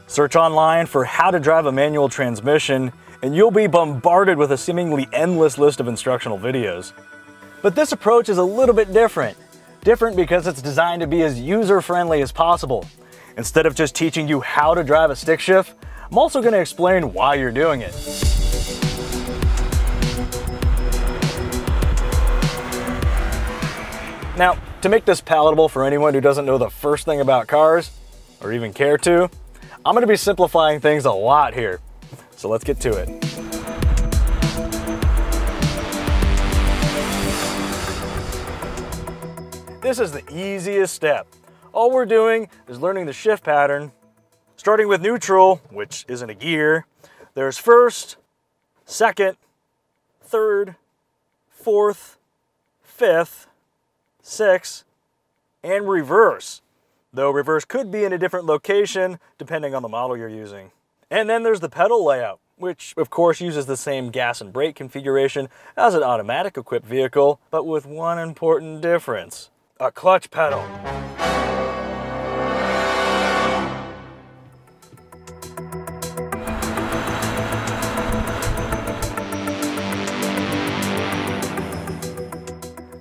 Search online for how to drive a manual transmission, and you'll be bombarded with a seemingly endless list of instructional videos. But this approach is a little bit different. Different because it's designed to be as user-friendly as possible. Instead of just teaching you how to drive a stick shift, I'm also going to explain why you're doing it. Now, to make this palatable for anyone who doesn't know the first thing about cars, or even care to, I'm going to be simplifying things a lot here. So let's get to it. This is the easiest step. All we're doing is learning the shift pattern, starting with neutral, which isn't a gear. There's first, second, third, fourth, fifth, sixth, and reverse. Though reverse could be in a different location depending on the model you're using. And then there's the pedal layout, which of course uses the same gas and brake configuration as an automatic equipped vehicle, but with one important difference: a clutch pedal.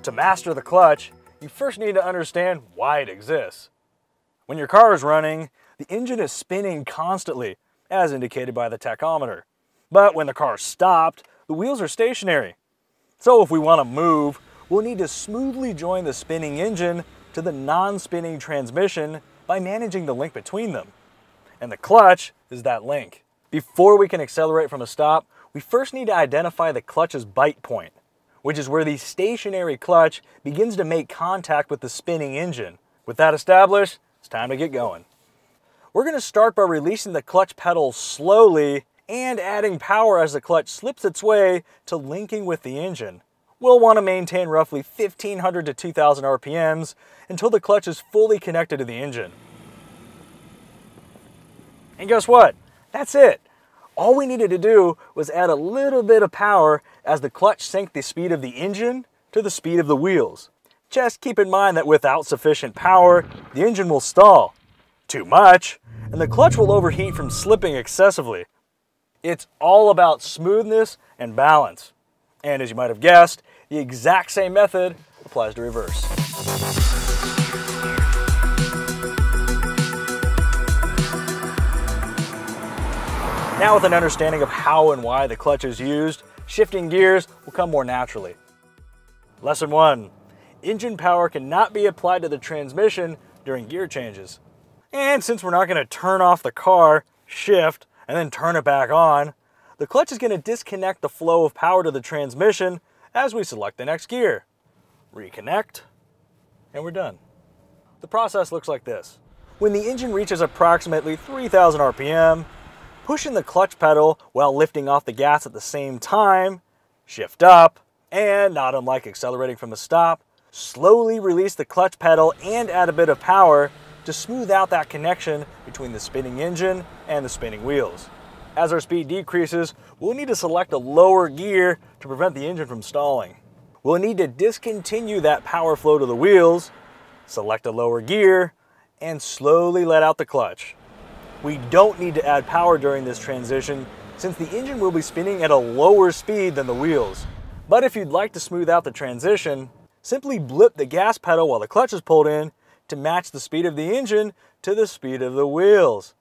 To master the clutch, you first need to understand why it exists. When your car is running, the engine is spinning constantly, as indicated by the tachometer. But when the car is stopped, the wheels are stationary. So if we want to move, we'll need to smoothly join the spinning engine to the non-spinning transmission by managing the link between them. And the clutch is that link. Before we can accelerate from a stop, we first need to identify the clutch's bite point, which is where the stationary clutch begins to make contact with the spinning engine. With that established, it's time to get going. We're going to start by releasing the clutch pedal slowly and adding power as the clutch slips its way to linking with the engine. We'll want to maintain roughly 1500 to 2000 RPMs until the clutch is fully connected to the engine. And guess what? That's it. All we needed to do was add a little bit of power as the clutch synced the speed of the engine to the speed of the wheels. Just keep in mind that without sufficient power, the engine will stall. Too much, and the clutch will overheat from slipping excessively. It's all about smoothness and balance. And as you might have guessed, the exact same method applies to reverse. Now with an understanding of how and why the clutch is used, shifting gears will come more naturally. Lesson 1. Engine power cannot be applied to the transmission during gear changes. And since we're not going to turn off the car, shift, and then turn it back on, the clutch is going to disconnect the flow of power to the transmission as we select the next gear. Reconnect, and we're done. The process looks like this. When the engine reaches approximately 3000 RPM, push in the clutch pedal while lifting off the gas at the same time, shift up, and not unlike accelerating from a stop, slowly release the clutch pedal and add a bit of power to smooth out that connection between the spinning engine and the spinning wheels. As our speed decreases, we'll need to select a lower gear to prevent the engine from stalling. We'll need to discontinue that power flow to the wheels, select a lower gear, and slowly let out the clutch. We don't need to add power during this transition since the engine will be spinning at a lower speed than the wheels. But if you'd like to smooth out the transition, simply blip the gas pedal while the clutch is pulled in to match the speed of the engine to the speed of the wheels.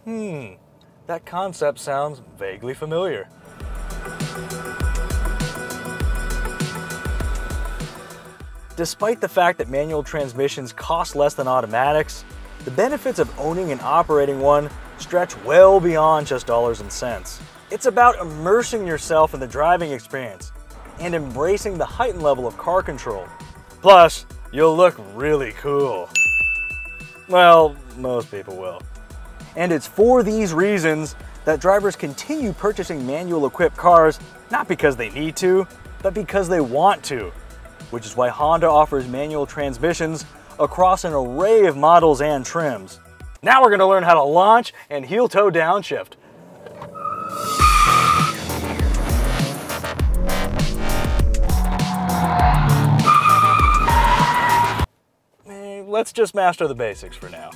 That concept sounds vaguely familiar. Despite the fact that manual transmissions cost less than automatics, the benefits of owning and operating one stretch well beyond just dollars and cents. It's about immersing yourself in the driving experience and embracing the heightened level of car control. Plus, you'll look really cool. Well, most people will. And it's for these reasons that drivers continue purchasing manual equipped cars, not because they need to, but because they want to. Which is why Honda offers manual transmissions across an array of models and trims. Now we're going to learn how to launch and heel-toe downshift. Let's just master the basics for now.